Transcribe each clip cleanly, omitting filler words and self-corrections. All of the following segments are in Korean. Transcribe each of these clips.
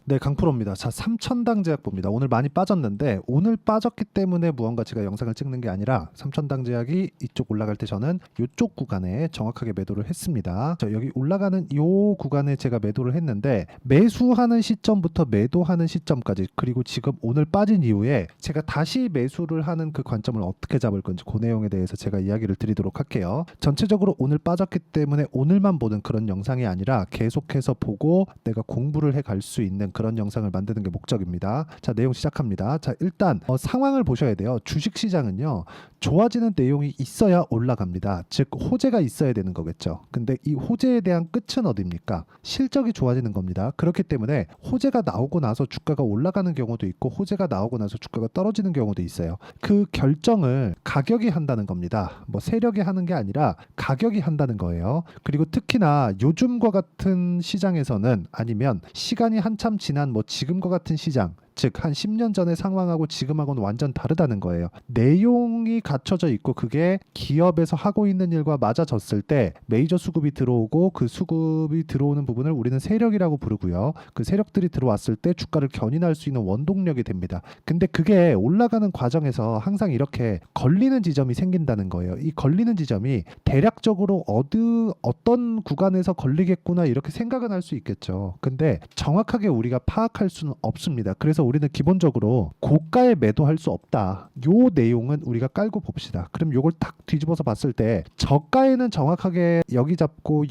네, 강프로입니다. 자, 삼천당 제약 봅니다. 오늘 많이 빠졌는데 오늘 빠졌기 때문에 무언가 제가 영상을 찍는 게 아니라 삼천당 제약이 이쪽 올라갈 때 저는 이쪽 구간에 정확하게 매도를 했습니다. 자, 여기 올라가는 이 구간에 제가 매도를 했는데 매수하는 시점부터 매도하는 시점까지 그리고 지금 오늘 빠진 이후에 제가 다시 매수를 하는 그 관점을 어떻게 잡을 건지 그 내용에 대해서 제가 이야기를 드리도록 할게요. 전체적으로 오늘 빠졌기 때문에 오늘만 보는 그런 영상이 아니라 계속해서 보고 내가 공부를 해 갈 수 있는 그런 영상을 만드는 게 목적입니다. 자, 내용 시작합니다. 자, 일단 상황을 보셔야 돼요. 주식시장은요, 좋아지는 내용이 있어야 올라갑니다. 즉 호재가 있어야 되는 거겠죠. 근데 이 호재에 대한 끝은 어디입니까? 실적이 좋아지는 겁니다. 그렇기 때문에 호재가 나오고 나서 주가가 올라가는 경우도 있고 호재가 나오고 나서 주가가 떨어지는 경우도 있어요. 그 결정을 가격이 한다는 겁니다. 뭐 세력이 하는 게 아니라 가격이 한다는 거예요. 그리고 특히나 요즘과 같은 시장에서는 아니면 시간이 한참 지난 뭐 지금과 같은 시장, 즉 한 10년 전의 상황하고 지금하고는 완전 다르다는 거예요. 내용이 갖춰져 있고 그게 기업에서 하고 있는 일과 맞아졌을 때 메이저 수급이 들어오고 그 수급이 들어오는 부분을 우리는 세력이라고 부르고요. 그 세력들이 들어왔을 때 주가를 견인할 수 있는 원동력이 됩니다. 근데 그게 올라가는 과정에서 항상 이렇게 걸리는 지점이 생긴다는 거예요. 이 걸리는 지점이 대략적으로 어떤 구간에서 걸리겠구나 이렇게 생각은 할 수 있겠죠. 근데 정확하게 우리가 파악할 수는 없습니다. 그래서 우리는 기본적으로 고가에 매도할 수 없다. 요 내용은 우리가 깔고 봅시다. 그럼 요걸 딱 뒤집어서 봤을 때 저가에는 정확하게 여기 잡고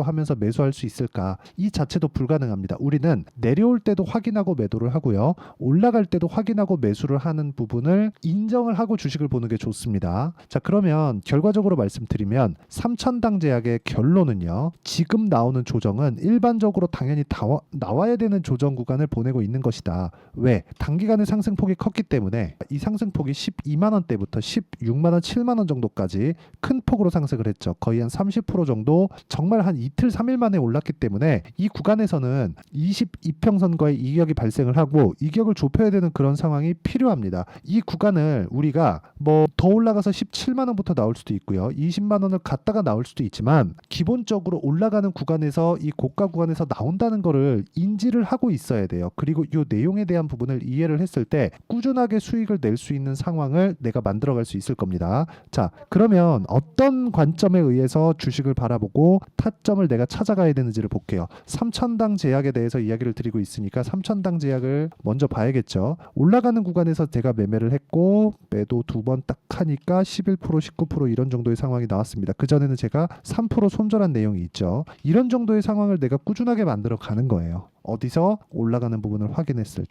하면서 매수할 수 있을까? 이 자체도 불가능합니다. 우리는 내려올 때도 확인하고 매도를 하고요. 올라갈 때도 확인하고 매수를 하는 부분을 인정을 하고 주식을 보는 게 좋습니다. 자, 그러면 결과적으로 말씀드리면 삼천당 제약의 결론은요. 지금 나오는 조정은 일반적으로 당연히 나와야 되는 조정 구간을 보내고 있는 것이다. 왜? 단기간에 상승폭이 컸기 때문에 이 상승폭이 12만 원대부터 16만 원, 7만 원 정도까지 큰 폭으로 상승을 했죠. 거의 한 30% 정도 정말 한 이틀, 3일 만에 올랐기 때문에 이 구간에서는 22평선거의 이격이 발생을 하고 이격을 좁혀야 되는 그런 상황이 필요합니다. 이 구간을 우리가 뭐 더 올라가서 17만 원부터 나올 수도 있고요. 20만 원을 갔다가 나올 수도 있지만 기본적으로 올라가는 구간에서 이 고가 구간에서 나온다는 거를 인지를 하고 있어야 돼요. 그리고 이 내용에 대한 부분을 이해를 했을 때 꾸준하게 수익을 낼 수 있는 상황을 내가 만들어갈 수 있을 겁니다. 자, 그러면 어떤 관점에 의해서 주식을 바라보고 타점을 내가 찾아가야 되는지를 볼게요. 삼천당 제약에 대해서 이야기를 드리고 있으니까 삼천당 제약을 먼저 봐야겠죠. 올라가는 구간에서 제가 매매를 했고 매도 두 번 딱 하니까 11%, 19% 이런 정도의 상황이 나왔습니다. 그전에는 제가 3% 손절한 내용이 있죠. 이런 정도의 상황을 내가 꾸준하게 만들어 가는 거예요. 어디서 올라가는 부분을 확인했을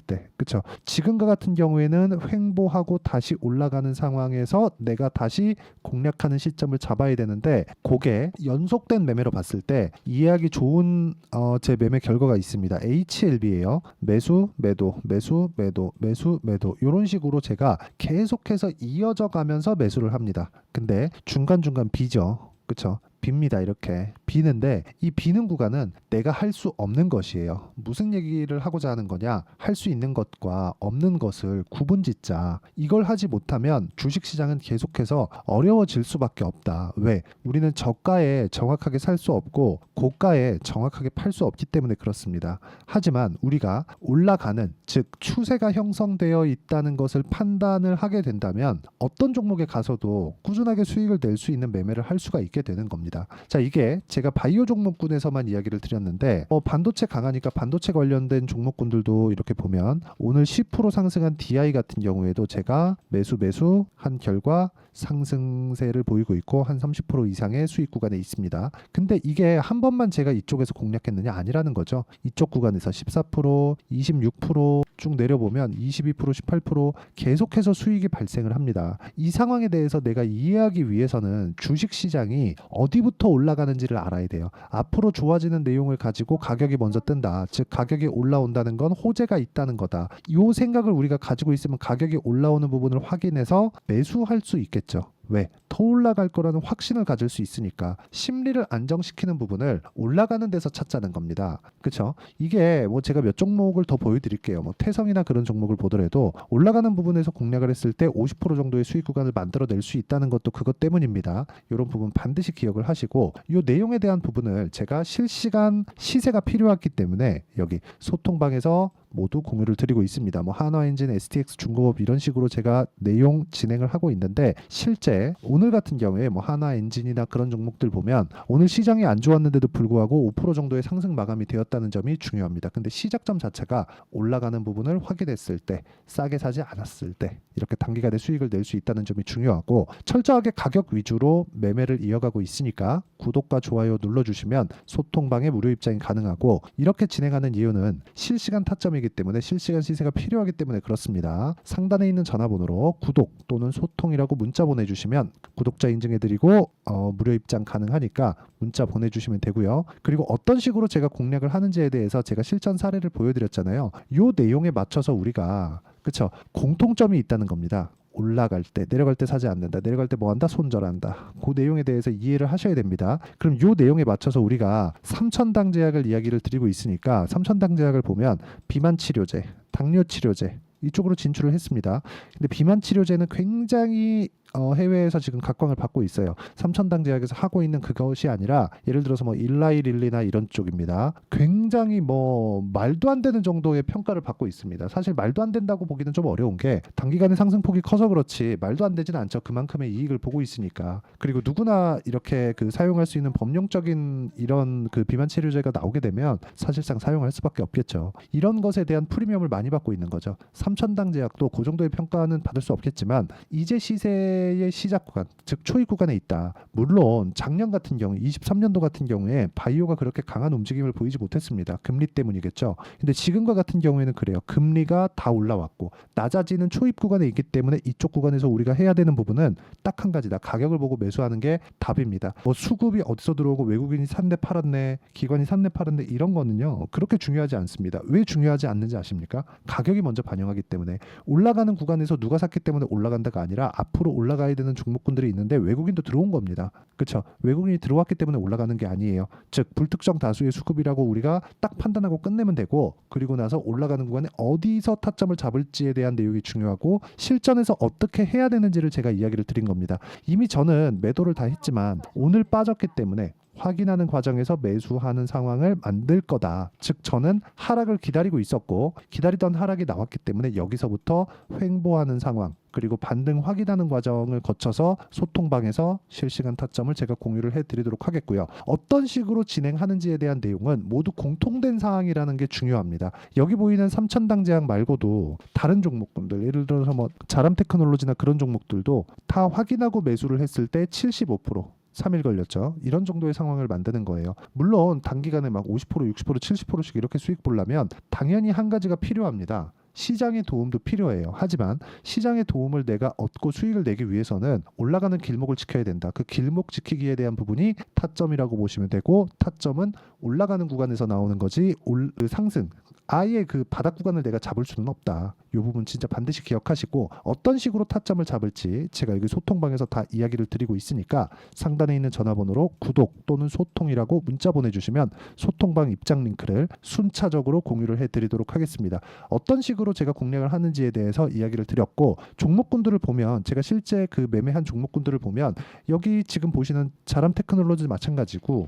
때, 그쵸? 지금과 같은 경우에는 횡보하고 다시 올라가는 상황에서 내가 다시 공략하는 시점을 잡아야 되는데, 그게 연속된 매매로 봤을 때 이해하기 좋은 제 매매 결과가 있습니다. HLB예요. 매수, 매도, 매수, 매도, 매수, 매도 이런 식으로 제가 계속해서 이어져 가면서 매수를 합니다. 근데 중간중간 비죠. 그쵸? 빕니다. 이렇게 비는데 이 비는 구간은 내가 할 수 없는 것이에요. 무슨 얘기를 하고자 하는 거냐? 할 수 있는 것과 없는 것을 구분짓자. 이걸 하지 못하면 주식시장은 계속해서 어려워질 수밖에 없다. 왜? 우리는 저가에 정확하게 살 수 없고 고가에 정확하게 팔 수 없기 때문에 그렇습니다. 하지만 우리가 올라가는, 즉 추세가 형성되어 있다는 것을 판단을 하게 된다면 어떤 종목에 가서도 꾸준하게 수익을 낼 수 있는 매매를 할 수가 있게 되는 겁니다. 자, 이게 제가 바이오 종목군에서만 이야기를 드렸는데 반도체 강하니까 반도체 관련된 종목군들도 이렇게 보면 오늘 10% 상승한 DI 같은 경우에도 제가 매수한 결과 상승세를 보이고 있고 한 30% 이상의 수익 구간에 있습니다. 근데 이게 한 번만 제가 이쪽에서 공략했느냐? 아니라는 거죠. 이쪽 구간에서 14%, 26%쭉 내려보면 22%, 18% 계속해서 수익이 발생을 합니다. 이 상황에 대해서 내가 이해하기 위해서는 주식시장이 어디부터 올라가는지를 알아야 돼요. 앞으로 좋아지는 내용을 가지고 가격이 먼저 뜬다. 즉 가격이 올라온다는 건 호재가 있다는 거다. 이 생각을 우리가 가지고 있으면 가격이 올라오는 부분을 확인해서 매수할 수 있겠죠. 왜? 더 올라갈 거라는 확신을 가질 수 있으니까 심리를 안정시키는 부분을 올라가는 데서 찾자는 겁니다. 그쵸? 이게 뭐 제가 몇 종목을 더 보여드릴게요. 뭐 태성이나 그런 종목을 보더라도 올라가는 부분에서 공략을 했을 때 50% 정도의 수익 구간을 만들어낼 수 있다는 것도 그것 때문입니다. 이런 부분 반드시 기억을 하시고 이 내용에 대한 부분을 제가 실시간 시세가 필요하기 때문에 여기 소통방에서 모두 공유를 드리고 있습니다. 뭐 한화엔진, STX 중공업 이런 식으로 제가 내용 진행을 하고 있는데 실제 오늘 같은 경우에 뭐 한화엔진이나 그런 종목들 보면 오늘 시장이 안 좋았는데도 불구하고 5% 정도의 상승 마감이 되었다는 점이 중요합니다. 근데 시작점 자체가 올라가는 부분을 확인했을 때 싸게 사지 않았을 때 이렇게 단기간에 수익을 낼 수 있다는 점이 중요하고 철저하게 가격 위주로 매매를 이어가고 있으니까 구독과 좋아요 눌러주시면 소통방에 무료 입장이 가능하고 이렇게 진행하는 이유는 실시간 타점이기 때문에 실시간 시세가 필요하기 때문에 그렇습니다. 상단에 있는 전화번호로 구독 또는 소통이라고 문자 보내주시면 구독자 인증해드리고 무료 입장 가능하니까 문자 보내주시면 되고요. 그리고 어떤 식으로 제가 공략을 하는지에 대해서 제가 실전 사례를 보여드렸잖아요. 이 내용에 맞춰서 우리가 그쵸 공통점이 있다는 겁니다. 올라갈 때 내려갈 때 사지 않는다. 내려갈 때 뭐 한다? 손절한다. 그 내용에 대해서 이해를 하셔야 됩니다. 그럼 이 내용에 맞춰서 우리가 삼천당 제약을 이야기를 드리고 있으니까 삼천당 제약을 보면 비만 치료제, 당뇨 치료제 이쪽으로 진출을 했습니다. 근데 비만 치료제는 굉장히 해외에서 지금 각광을 받고 있어요. 삼천당 제약에서 하고 있는 그것이 아니라 예를 들어서 뭐 일라이릴리나 이런 쪽입니다. 굉장히 뭐 말도 안 되는 정도의 평가를 받고 있습니다. 사실 말도 안 된다고 보기는 좀 어려운 게 단기간에 상승폭이 커서 그렇지 말도 안 되지는 않죠. 그만큼의 이익을 보고 있으니까. 그리고 누구나 이렇게 그 사용할 수 있는 법령적인 이런 그 비만 치료제가 나오게 되면 사실상 사용할 수밖에 없겠죠. 이런 것에 대한 프리미엄을 많이 받고 있는 거죠. 삼천당 제약도 그 정도의 평가는 받을 수 없겠지만 이제 시세의 시작 구간, 즉 초입 구간에 있다. 물론 작년 같은 경우, 23년도 같은 경우에 바이오가 그렇게 강한 움직임을 보이지 못했습니다. 금리 때문이겠죠. 근데 지금과 같은 경우에는 그래요. 금리가 다 올라왔고 낮아지는 초입 구간에 있기 때문에 이쪽 구간에서 우리가 해야 되는 부분은 딱 한 가지다. 가격을 보고 매수하는 게 답입니다. 뭐 수급이 어디서 들어오고 외국인이 샀네 팔았네, 기관이 샀네 팔았네 이런 거는요. 그렇게 중요하지 않습니다. 왜 중요하지 않는지 아십니까? 가격이 먼저 반영하기 때문에 올라가는 구간에서 누가 샀기 때문에 올라간다가 아니라 앞으로 올라가야 되는 종목군들이 있는데 외국인도 들어온 겁니다. 그렇죠? 외국인이 들어왔기 때문에 올라가는 게 아니에요. 즉 불특정 다수의 수급이라고 우리가 딱 판단하고 끝내면 되고 그리고 나서 올라가는 구간에 어디서 타점을 잡을지에 대한 내용이 중요하고 실전에서 어떻게 해야 되는지를 제가 이야기를 드린 겁니다. 이미 저는 매도를 다 했지만 오늘 빠졌기 때문에 확인하는 과정에서 매수하는 상황을 만들 거다. 즉 저는 하락을 기다리고 있었고 기다리던 하락이 나왔기 때문에 여기서부터 횡보하는 상황 그리고 반등 확인하는 과정을 거쳐서 소통방에서 실시간 타점을 제가 공유를 해드리도록 하겠고요. 어떤 식으로 진행하는지에 대한 내용은 모두 공통된 사항이라는 게 중요합니다. 여기 보이는 삼천당 제약 말고도 다른 종목군들 예를 들어서 뭐 자람테크놀로지나 그런 종목들도 다 확인하고 매수를 했을 때 75% 3일 걸렸죠. 이런 정도의 상황을 만드는 거예요. 물론 단기간에 막 50%, 60%, 70%씩 이렇게 수익 보려면 당연히 한 가지가 필요합니다. 시장의 도움도 필요해요. 하지만 시장의 도움을 내가 얻고 수익을 내기 위해서는 올라가는 길목을 지켜야 된다. 그 길목 지키기에 대한 부분이 타점이라고 보시면 되고 타점은 올라가는 구간에서 나오는 거지 그 상승 아예 그 바닥 구간을 내가 잡을 수는 없다. 이 부분 진짜 반드시 기억하시고 어떤 식으로 타점을 잡을지 제가 여기 소통방에서 다 이야기를 드리고 있으니까 상단에 있는 전화번호로 구독 또는 소통이라고 문자 보내주시면 소통방 입장 링크를 순차적으로 공유를 해드리도록 하겠습니다. 어떤 식으로 제가 공략을 하는지에 대해서 이야기를 드렸고 종목군들을 보면 제가 실제 그 매매한 종목군들을 보면 여기 지금 보시는 자람테크놀로지 마찬가지고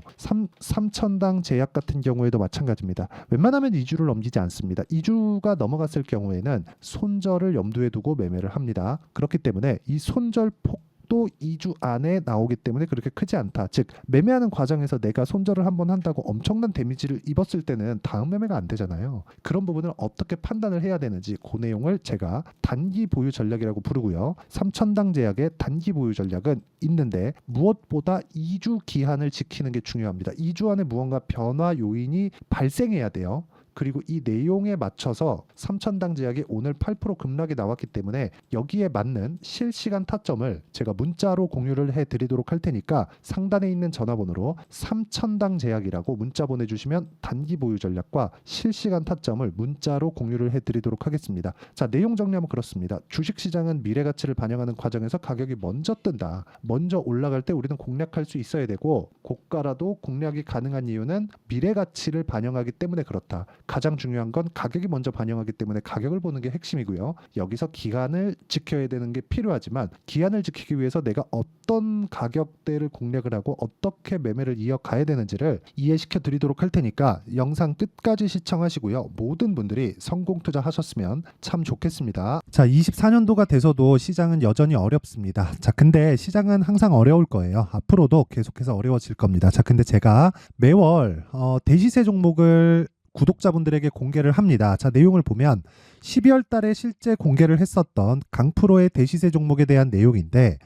삼천당 제약 같은 경우에도 마찬가지입니다. 웬만하면 2주를 넘기지 않습니다. 2주가 넘어갔을 경우에는 손절을 염두에 두고 매매를 합니다. 그렇기 때문에 이 손절 폭도 2주 안에 나오기 때문에 그렇게 크지 않다. 즉 매매하는 과정에서 내가 손절을 한번 한다고 엄청난 데미지를 입었을 때는 다음 매매가 안 되잖아요. 그런 부분을 어떻게 판단을 해야 되는지 그 내용을 제가 단기 보유 전략이라고 부르고요. 삼천당 제약의 단기 보유 전략은 있는데 무엇보다 2주 기한을 지키는 게 중요합니다. 2주 안에 무언가 변화 요인이 발생해야 돼요. 그리고 이 내용에 맞춰서 삼천당 제약이 오늘 8% 급락이 나왔기 때문에 여기에 맞는 실시간 타점을 제가 문자로 공유를 해드리도록 할 테니까 상단에 있는 전화번호로 삼천당 제약이라고 문자 보내주시면 단기 보유 전략과 실시간 타점을 문자로 공유를 해드리도록 하겠습니다. 자, 내용 정리하면 그렇습니다. 주식시장은 미래 가치를 반영하는 과정에서 가격이 먼저 뜬다. 먼저 올라갈 때 우리는 공략할 수 있어야 되고 고가라도 공략이 가능한 이유는 미래 가치를 반영하기 때문에 그렇다. 가장 중요한 건 가격이 먼저 반영하기 때문에 가격을 보는 게 핵심이고요. 여기서 기간을 지켜야 되는 게 필요하지만 기한을 지키기 위해서 내가 어떤 가격대를 공략을 하고 어떻게 매매를 이어가야 되는지를 이해시켜 드리도록 할 테니까 영상 끝까지 시청하시고요. 모든 분들이 성공 투자하셨으면 참 좋겠습니다. 자, 24년도가 돼서도 시장은 여전히 어렵습니다. 자, 근데 시장은 항상 어려울 거예요. 앞으로도 계속해서 어려워질 겁니다. 자, 근데 제가 매월 대시세 종목을 구독자분들에게 공개를 합니다. 자, 내용을 보면 12월 달에 실제 공개를 했었던 강프로의 대시세 종목에 대한 내용인데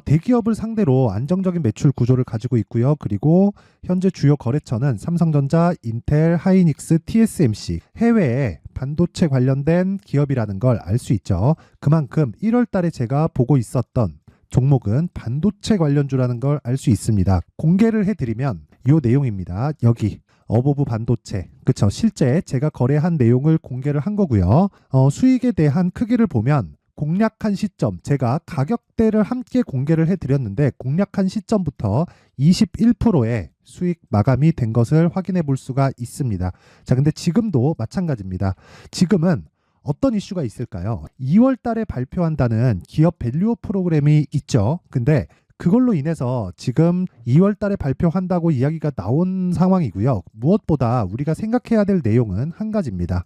대기업을 상대로 안정적인 매출 구조를 가지고 있고요. 그리고 현재 주요 거래처는 삼성전자, 인텔, 하이닉스, TSMC, 해외에 반도체 관련된 기업이라는 걸 알 수 있죠. 그만큼 1월 달에 제가 보고 있었던 종목은 반도체 관련주라는 걸 알 수 있습니다. 공개를 해드리면 이 내용입니다. 여기 어보브 반도체, 그쵸? 실제 제가 거래한 내용을 공개를 한 거고요. 수익에 대한 크기를 보면 공략한 시점, 제가 가격대를 함께 공개를 해드렸는데 공략한 시점부터 21%의 수익 마감이 된 것을 확인해 볼 수가 있습니다. 자, 근데 지금도 마찬가지입니다. 지금은 어떤 이슈가 있을까요? 2월 달에 발표한다는 기업 밸류업 프로그램이 있죠. 근데 그걸로 인해서 지금 2월 달에 발표한다고 이야기가 나온 상황이고요. 무엇보다 우리가 생각해야 될 내용은 한 가지입니다.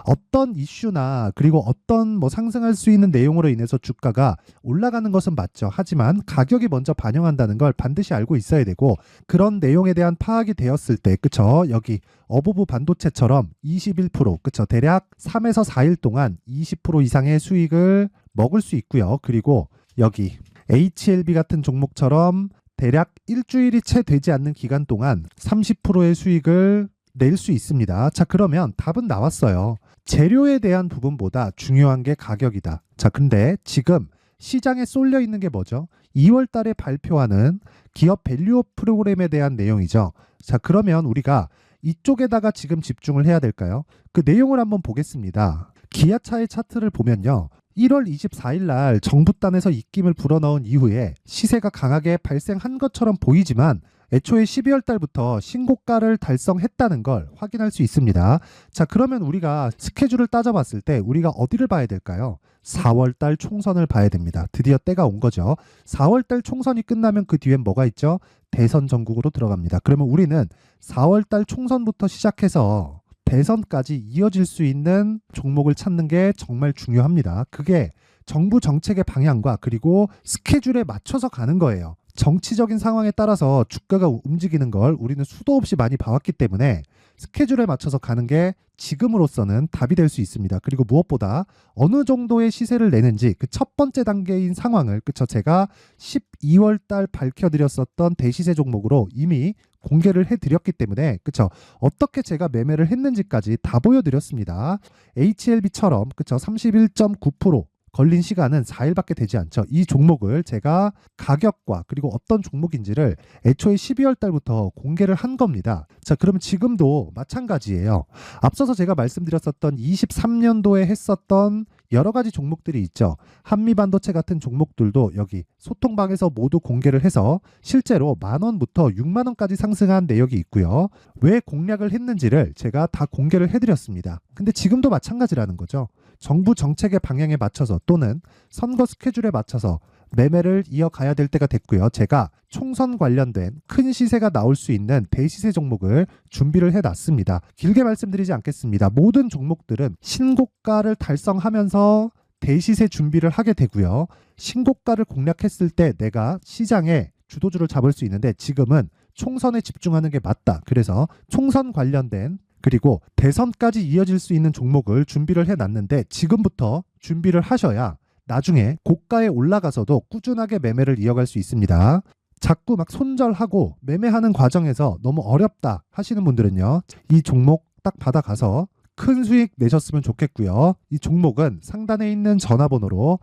어떤 이슈나 그리고 어떤 상승할 수 있는 내용으로 인해서 주가가 올라가는 것은 맞죠. 하지만 가격이 먼저 반영한다는 걸 반드시 알고 있어야 되고 그런 내용에 대한 파악이 되었을 때, 그쵸? 여기 어보브 반도체처럼 21%, 그쵸? 대략 3에서 4일 동안 20% 이상의 수익을 먹을 수 있고요. 그리고 여기 HLB 같은 종목처럼 대략 일주일이 채 되지 않는 기간 동안 30%의 수익을 낼 수 있습니다. 자, 그러면 답은 나왔어요. 재료에 대한 부분보다 중요한 게 가격이다. 자, 근데 지금 시장에 쏠려 있는 게 뭐죠? 2월 달에 발표하는 기업 밸류업 프로그램에 대한 내용이죠. 자, 그러면 우리가 이쪽에다가 지금 집중을 해야 될까요? 그 내용을 한번 보겠습니다. 기아차의 차트를 보면요. 1월 24일 날 정부단에서 입김을 불어넣은 이후에 시세가 강하게 발생한 것처럼 보이지만 애초에 12월 달부터 신고가를 달성했다는 걸 확인할 수 있습니다. 자, 그러면 우리가 스케줄을 따져봤을 때 우리가 어디를 봐야 될까요? 4월 달 총선을 봐야 됩니다. 드디어 때가 온 거죠. 4월 달 총선이 끝나면 그 뒤엔 뭐가 있죠? 대선 전국으로 들어갑니다. 그러면 우리는 4월 달 총선부터 시작해서 대선까지 이어질 수 있는 종목을 찾는 게 정말 중요합니다. 그게 정부 정책의 방향과 그리고 스케줄에 맞춰서 가는 거예요. 정치적인 상황에 따라서 주가가 움직이는 걸 우리는 수도 없이 많이 봐왔기 때문에 스케줄에 맞춰서 가는 게 지금으로서는 답이 될 수 있습니다. 그리고 무엇보다 어느 정도의 시세를 내는지 그 첫 번째 단계인 상황을, 그쵸? 제가 12월 달 밝혀드렸었던 대시세 종목으로 이미 공개를 해드렸기 때문에, 그쵸? 어떻게 제가 매매를 했는지까지 다 보여드렸습니다. HLB처럼, 그쵸? 31.9% 걸린 시간은 4일밖에 되지 않죠. 이 종목을 제가 가격과 그리고 어떤 종목인지를 애초에 12월 달부터 공개를 한 겁니다. 자, 그러면 지금도 마찬가지예요. 앞서서 제가 말씀드렸었던 23년도에 했었던 여러 가지 종목들이 있죠. 한미반도체 같은 종목들도 여기 소통방에서 모두 공개를 해서 실제로 10,000원부터 60,000원까지 상승한 내역이 있고요. 왜 공략을 했는지를 제가 다 공개를 해드렸습니다. 근데 지금도 마찬가지라는 거죠. 정부 정책의 방향에 맞춰서 또는 선거 스케줄에 맞춰서 매매를 이어가야 될 때가 됐고요. 제가 총선 관련된 큰 시세가 나올 수 있는 대시세 종목을 준비를 해놨습니다. 길게 말씀드리지 않겠습니다. 모든 종목들은 신고가를 달성하면서 대시세 준비를 하게 되고요. 신고가를 공략했을 때 내가 시장에 주도주를 잡을 수 있는데 지금은 총선에 집중하는 게 맞다. 그래서 총선 관련된 그리고 대선까지 이어질 수 있는 종목을 준비를 해놨는데 지금부터 준비를 하셔야 나중에 고가에 올라가서도 꾸준하게 매매를 이어갈 수 있습니다. 자꾸 막 손절하고 매매하는 과정에서 너무 어렵다 하시는 분들은요. 이 종목 딱 받아가서 큰 수익 내셨으면 좋겠고요. 이 종목은 상단에 있는 전화번호로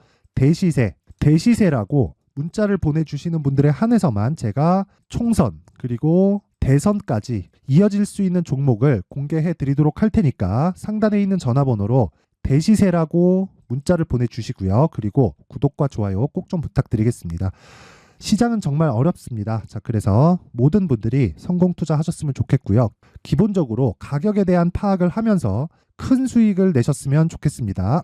대시세라고 문자를 보내주시는 분들에 한해서만 제가 총선 그리고 대선까지 이어질 수 있는 종목을 공개해 드리도록 할 테니까 상단에 있는 전화번호로 대시세라고 문자를 보내주시고요. 그리고 구독과 좋아요 꼭 좀 부탁드리겠습니다. 시장은 정말 어렵습니다. 자, 그래서 모든 분들이 성공 투자하셨으면 좋겠고요. 기본적으로 가격에 대한 파악을 하면서 큰 수익을 내셨으면 좋겠습니다.